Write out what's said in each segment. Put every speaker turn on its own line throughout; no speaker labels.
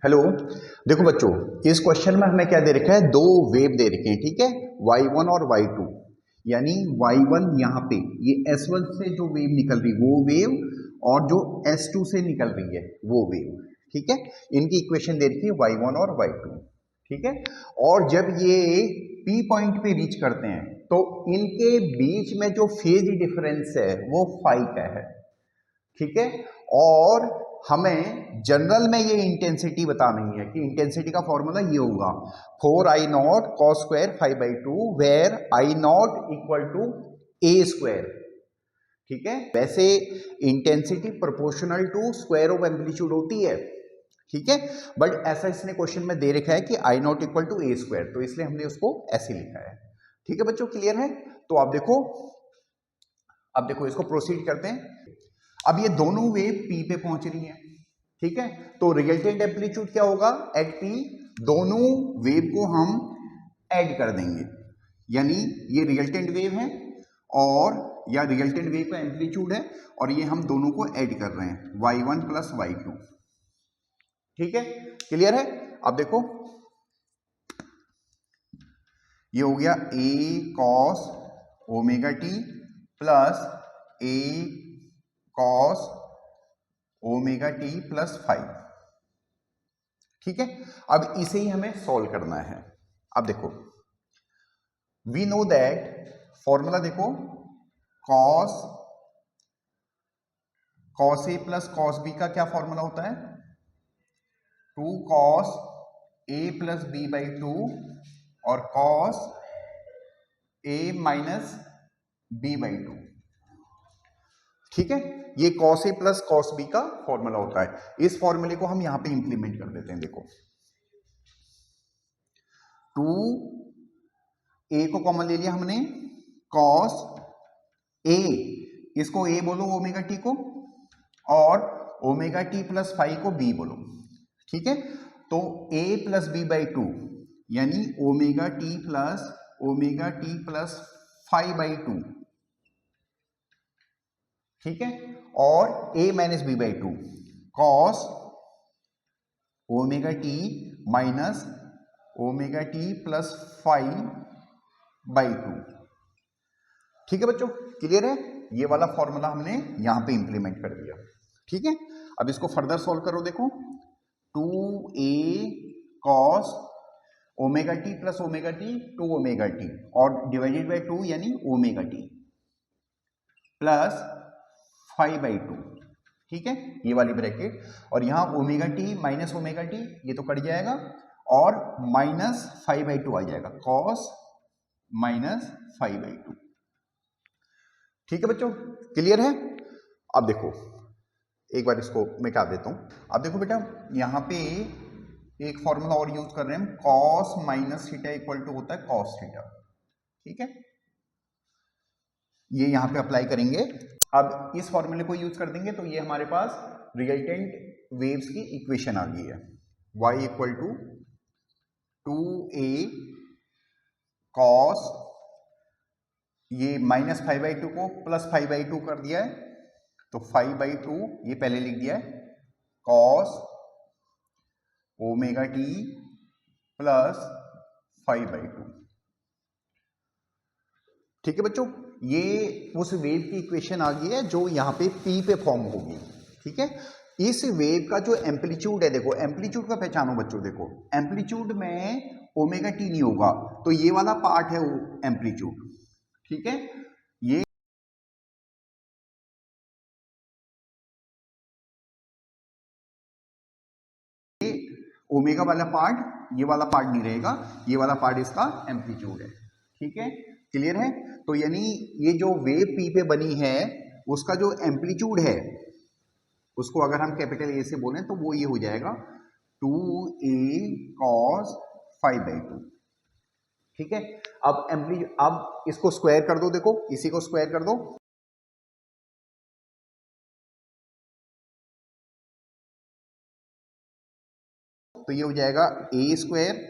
Hello. देखो बच्चों, इस क्वेश्चन में हमें क्या दे रखा है, दो वेव दे रखे हैं, ठीक है, y1 और y2। यानी y1 यहाँ पे ये s1 से जो वेव निकल रही वो वेव, और जो s2 से निकल रही है वो वेव, ठीक है। इनकी इक्वेशन दे रखी है y1 और y2, ठीक है। और जब ये p पॉइंट पे रीच करते हैं तो इनके बीच में जो फेज डिफरेंस है वो फाई का है, ठीक है। और हमें जनरल में ये इंटेंसिटी बतानी है कि इंटेंसिटी का फॉर्मूला ये होगा 4I0 cos square 5/2 where I0 equal to a square, ठीक है। वैसे intensity proportional to square of amplitude होती है, ठीक है, बट ऐसा इसने क्वेश्चन में दे रखा है कि I0 equal to a square, तो इसलिए हमने उसको ऐसे लिखा है, ठीक है बच्चों, क्लियर है। तो आप देखो, अब देखो इसको प्रोसीड करते हैं। अब ये दोनों वेव P पे पहुंच रही हैं, ठीक है। तो रिजल्टेंट एम्पलीट्यूड क्या होगा एट P, दोनों वेव को हम ऐड कर देंगे, यानी ये रिजल्टेंट वेव है और या रिजल्टेंट वेव का एम्पलीट्यूड है, और ये हम दोनों को ऐड कर रहे हैं y1 प्लस y2, ठीक है, क्लियर है। अब देखो ये हो गया a cos omega t plus a cos omega t plus 5, ठीक है। अब इसे ही हमें सॉल्व करना है। अब देखो वी नो दैट फॉर्मूला देखो, cos cos a plus cos b का क्या फॉर्मूला होता है, 2 cos a plus b by 2 और cos a minus b by 2, ठीक है। ये cos a plus cos b का फॉर्मूला होता है। इस फॉर्मूले को हम यहां पे इंप्लीमेंट कर देते हैं। देखो 2 a को कॉमन ले लिया हमने, cos a, इसको a बोलो ओमेगा टी को, और ओमेगा टी प्लस 5 को b बोलो, ठीक है। तो a प्लस बी बाई 2 यानी ओमेगा टी प्लस 5 बाई 2, ठीक है। और a minus b by 2 cos omega t minus omega t plus 5 by 2, ठीक है बच्चों, क्लियर है। ये वाला फॉर्मूला हमने यहां पे इंप्लीमेंट कर दिया, ठीक है। अब इसको फर्दर सॉल्व करो। देखो 2a cos omega t plus omega T 2 omega T और डिवाइडेड बाय 2 यानी ओमेगा टी प्लस 5 बाई 2, ठीक है, ये वाली ब्रैकेट। और यहां omega t minus omega T ये तो कट जाएगा और माइनस 5 बाई 2 आ जाएगा, cos माइनस 5 बाई 2, ठीक है बच्चों, क्लियर है। अब देखो एक बार इसको मिटा देता हूं। अब देखो बेटा यहां पे एक फॉर्मूला और यूज कर रहे हैं हम, cos minus theta equal to होता है cos थीटा, ठीक है, ये यहां पे अप्लाई करेंगे। अब इस फॉर्मूले को यूज कर देंगे तो ये हमारे पास रिजल्टेंट वेव्स की इक्वेशन आ गई है, y equal to 2a cos, ये माइनस 5 बाई 2 को प्लस 5 बाई 2 कर दिया है तो 5 बाई 2 ये पहले लिख दिया है, cos omega t plus 5 by 2, ठीक है बच्चों। ये उस वेव की इक्वेशन आ गई है जो यहाँ पे P पे फॉर्म होगी, ठीक है। इस वेव का जो एम्पलीट्यूड है, देखो एम्पलीट्यूड का पहचानो बच्चों, देखो एम्पलीट्यूड में ओमेगा टी नहीं होगा तो ये वाला पार्ट है वो एम्पलीट्यूड, ठीक है। ये ओमेगा वाला पार्ट, ये वाला पार्ट नहीं रहेगा, ये वाला पार्ट इसका एम्पलीट्यूड है, ठीक है, क्लियर है। तो यानी ये जो वेव P पे बनी है उसका जो एम्पलीट्यूड है उसको अगर हम कैपिटल ए से बोलें तो वो ये हो जाएगा 2a cos 5 बाई 2, ठीक है। अब इसको स्क्वायर कर दो, देखो इसी को स्क्वायर कर दो, तो ये हो जाएगा a square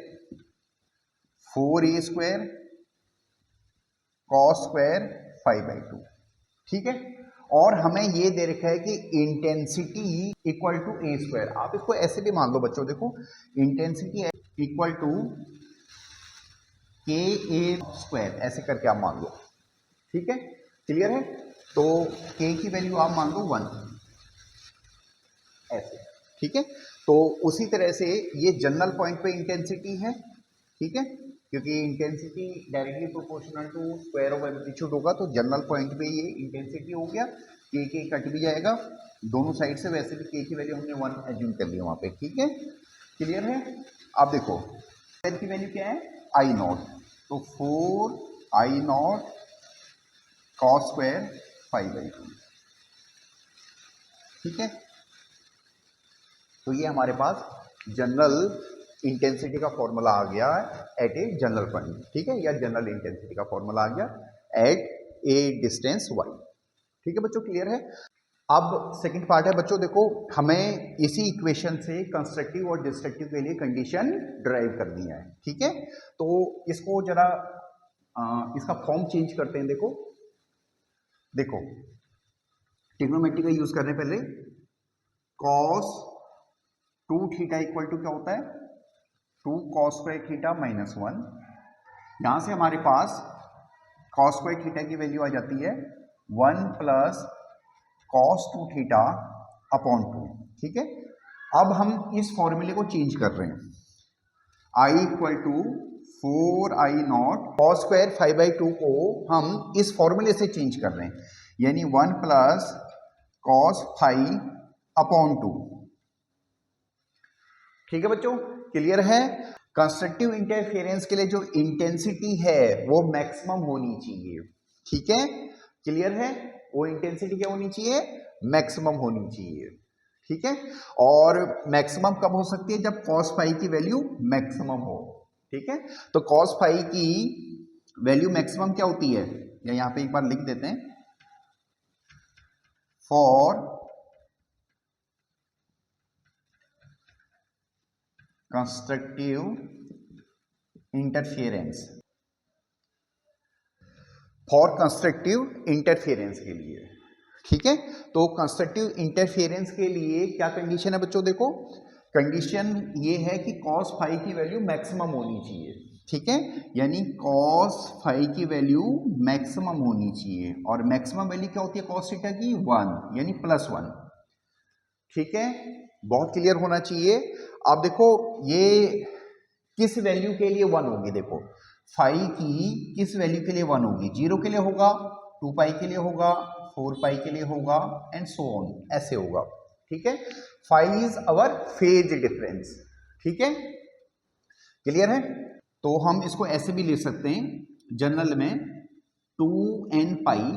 4a square cos square 5 by 2, ठीक है। और हमें ये दे रखा है कि intensity equal to a square. आप इसको ऐसे भी मान लो बच्चों, देखो इंटेंसिटी इक्वल टू के ए स्क्वायर, ऐसे करके आप मान लो, ठीक है, क्लियर है। तो के की वैल्यू आप मान लो 1, ऐसे, ठीक है। तो उसी तरह से ये जनरल पॉइंट पे इंटेंसिटी है, ठीक है, क्योंकि intensity directly proportional to square of amplitude होगा, तो जनरल पॉइंट पे ये इंटेंसिटी हो गया, के कट भी जाएगा दोनों साइड से, वैसे भी के की वैल्यू हमने 1 एज्यूम कर लिया वहाँ पे, ठीक है, क्लियर है। अब देखो स्क्वायर की वैल्यू क्या है, आई नॉट, तो 4 आई नॉट कॉस स्क्वायर 5/2, ठीक है। तो ये हमारे पास जनरल इंटेंसिटी का फॉर्मूला आ गया एट ए जनरल पॉइंट, ठीक है, या जनरल इंटेंसिटी का फॉर्मूला आ गया एट ए डिस्टेंस y, ठीक है बच्चों, क्लियर है। अब सेकंड पार्ट है बच्चों, देखो हमें इसी इक्वेशन से कंस्ट्रक्टिव और डिस्ट्रक्टिव के लिए कंडीशन ड्राइव करनी है, ठीक है। तो इसको जरा इसका फॉर्म चेंज करते हैं। देखो देखो ट्रिग्नोमेट्री का यूज करने पहले cos 2 थीटा इक्वल टू क्या होता है, 2 cos स्क्वायर थीटा माइनस 1। यहां से हमारे पास cos स्क्वायर थीटा की वैल्यू आ जाती है 1 प्लस cos 2 थीटा अपॉन 2, ठीक है। अब हम इस फॉर्मूले को चेंज कर रहे हैं, i equal to 4 I naught cos square 5/2 को हम इस फॉर्मूले से चेंज कर रहे हैं, यानी 1 प्लस cos 5 अपॉन 2, ठीक है बच्चों, क्लियर है। कंस्ट्रक्टिव इंटरफेरेंस के लिए जो इंटेंसिटी है वो मैक्सिमम होनी चाहिए, ठीक है, क्लियर है। वो इंटेंसिटी क्या होनी चाहिए, मैक्सिमम होनी चाहिए, ठीक है। और मैक्सिमम कब हो सकती है, जब cos फाई की वैल्यू मैक्सिमम हो, ठीक है। तो cos फाई की वैल्यू मैक्सिमम क्या होती है, या यहां पे एक बार लिख देते हैं, for constructive interference, for constructive interference के लिए, ठीक है। तो कंस्ट्रक्टिव इंटरफेरेंस के लिए क्या कंडीशन है बच्चों, देखो कंडीशन ये है कि cos फाई की वैल्यू मैक्सिमम होनी चाहिए, ठीक है, यानी cos फाई की वैल्यू मैक्सिमम होनी चाहिए, और मैक्सिमम वैल्यू क्या होती है cos थीटा की, 1, यानी +1, ठीक है, बहुत क्लियर होना चाहिए। अब देखो ये किस वैल्यू के लिए 1 होगी, देखो फाई की किस वैल्यू के लिए 1 होगी, 0 के लिए होगा, 2 पाई के लिए होगा, 4 पाई के लिए होगा, एंड सो ऑन, ऐसे होगा, ठीक है। Phi is our phase difference, ठीक है, क्लियर है। तो हम इसको ऐसे भी ले सकते हैं जनरल में 2n पाई,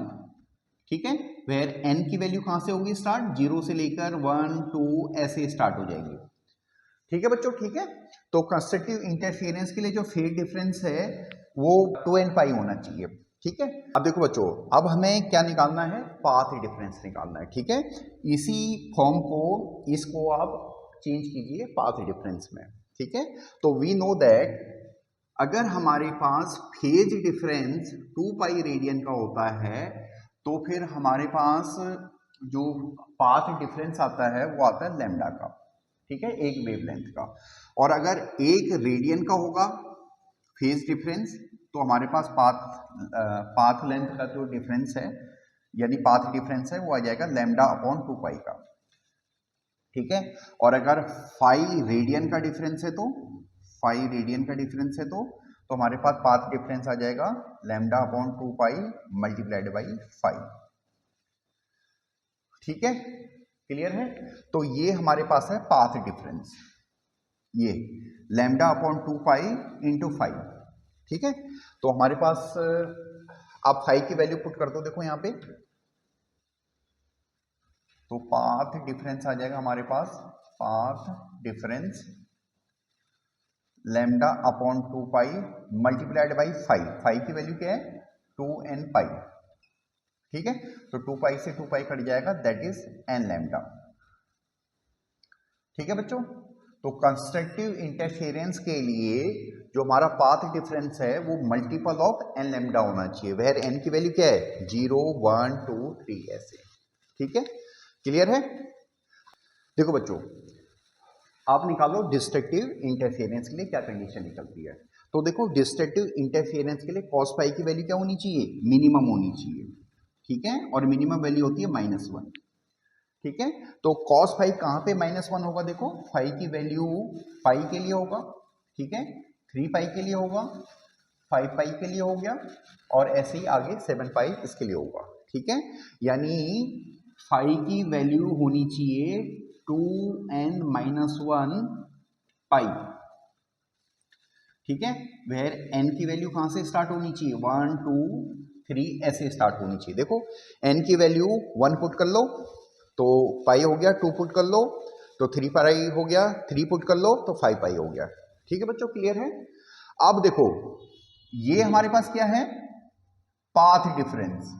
ठीक है, वेयर n की वैल्यू कहां से होगी स्टार्ट, 0 से लेकर 1 2 ऐसे स्टार्ट हो जाएंगे, ठीक है बच्चों, ठीक है। तो कंस्ट्रक्टिव इंटरफेरेंस के लिए जो फेज डिफरेंस है वो 2n पाई होना चाहिए, ठीक है। अब देखो बच्चों, अब हमें क्या निकालना है, पाथ डिफरेंस निकालना है, ठीक है। इसी फॉर्म को इसको आप चेंज कीजिए पाथ डिफरेंस में, ठीक है। तो वी नो दैट अगर हमारे पास फेज डिफरेंस 2 पाई रेडियन का होता है, तो फिर हमारे पास जो पाथ डिफरेंस आता है वो आता है लैम्डा का, ठीक है, एक वेवलेंथ का। और अगर एक रेडियन का होगा फेज डिफरेंस, तो हमारे पास पाथ लेंथ का जो डिफरेंस है, यानी पाथ डिफरेंस है, वो आ जाएगा लैम्डा अपॉन 2 पाई का, ठीक है। और अगर फाई रेडियन का डिफरेंस है, तो फाई रेडियन का डिफरेंस है, तो हमारे पास पाथ डिफरेंस आ जाएगा lambda upon 2 pi multiplied by 5, ठीक है, क्लियर है। तो ये हमारे पास है पाथ डिफरेंस, ये लैम्डा अपॉन 2 पाई इंटू 5, ठीक है। तो हमारे पास आप 5 की वैल्यू पुट कर दो, देखो यहां पे, तो पाथ डिफरेंस आ जाएगा हमारे पास, path difference lambda upon 2 pi multiplied by 5 की वैल्यू क्या है 2n पाई, ठीक है। तो 2 पाई से 2 पाई कट जाएगा, दैट इज n लैम्डा, ठीक है बच्चों। तो कंस्ट्रक्टिव इंटरफेरेंस के लिए जो हमारा पाथ डिफरेंस है वो मल्टीपल ऑफ n लैम्डा होना चाहिए, वेयर n की वैल्यू क्या है 0 1 2 3 ऐसे, ठीक है, क्लियर है। देखो बच्चों, आप निकालो डिस्ट्रक्टिव इंटरफेरेंस के लिए क्या कंडीशन निकलती है। तो देखो डिस्ट्रक्टिव इंटरफेरेंस के लिए कॉस पाई की वैल्यू क्या होनी चाहिए, मिनिमम होनी चाहिए, ठीक है, और मिनिमम वैल्यू होती है -1, ठीक है। तो कॉस फाई कहाँ पे -1 होगा, देखो फाई की वैल्यू पाई के लिए होगा, ठीक है, 3 पाई के लिए होगा, 5 पाई के लिए हो गया, और ऐसे ही आगे 7 पाई इसके लिए होगा, ठीक है। यानी फाई की वैल्यू होनी चाहिए 2n-1 पाई, ठीक है। वेयर n की वैल्यू कहां से स्टार्ट होनी चाहिए, 1 2 3 ऐसे स्टार्ट होनी चाहिए। देखो n की वैल्यू 1 पुट कर लो तो पाई हो गया, 2 पुट कर लो तो 3 पाई हो गया, 3 पुट कर लो तो 5 पाई हो गया, ठीक है बच्चों, क्लियर है। अब देखो ये हमारे पास क्या है, पाथ डिफरेंस,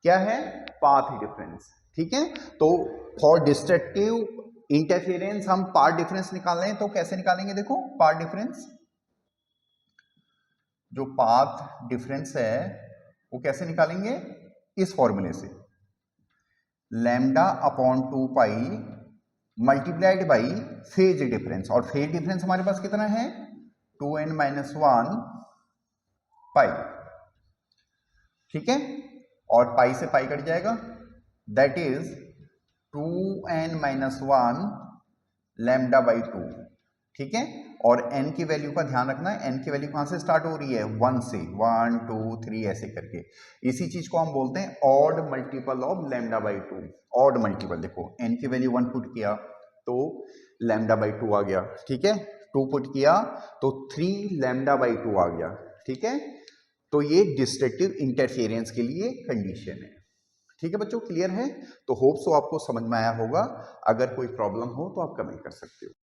क्या है, पाथ डिफरेंस, ठीक है। तो फॉर डिस्ट्रक्टिव इंटरफेरेंस हम पाथ डिफरेंस निकाल रहे हैं, तो कैसे निकालेंगे, देखो पाथ डिफरेंस, जो पाथ डिफरेंस है वो कैसे निकालेंगे, इस फॉर्मूले से, lambda upon 2 pi multiplied by phase difference, और फेज डिफरेंस हमारे पास कितना है 2n-1 पाई, ठीक है, और पाई से पाई कट जाएगा, that is 2n-1 lambda by 2, ठीक है। और n की वैल्यू का ध्यान रखना है, n की वैल्यू कहां से स्टार्ट हो रही है, 1 से, 1 2 3 ऐसे करके, इसी चीज को हम बोलते हैं odd multiple of lambda by 2, odd multiple. देखो n की वैल्यू 1 पुट किया तो लैम्डा बाई 2 आ गया, ठीक है, 2 पुट किया तो 3 लैम्डा बाई 2 आ गया, ठीक है। तो ये डिस्ट्रक्टिव इंटरफेरेंस के लिए कंडीशन है, ठीक है बच्चों, क्लियर है। तो होप सो आपको समझ में आया होगा, अगर कोई प्रॉब्लम हो तो आप कमेंट कर सकते हो।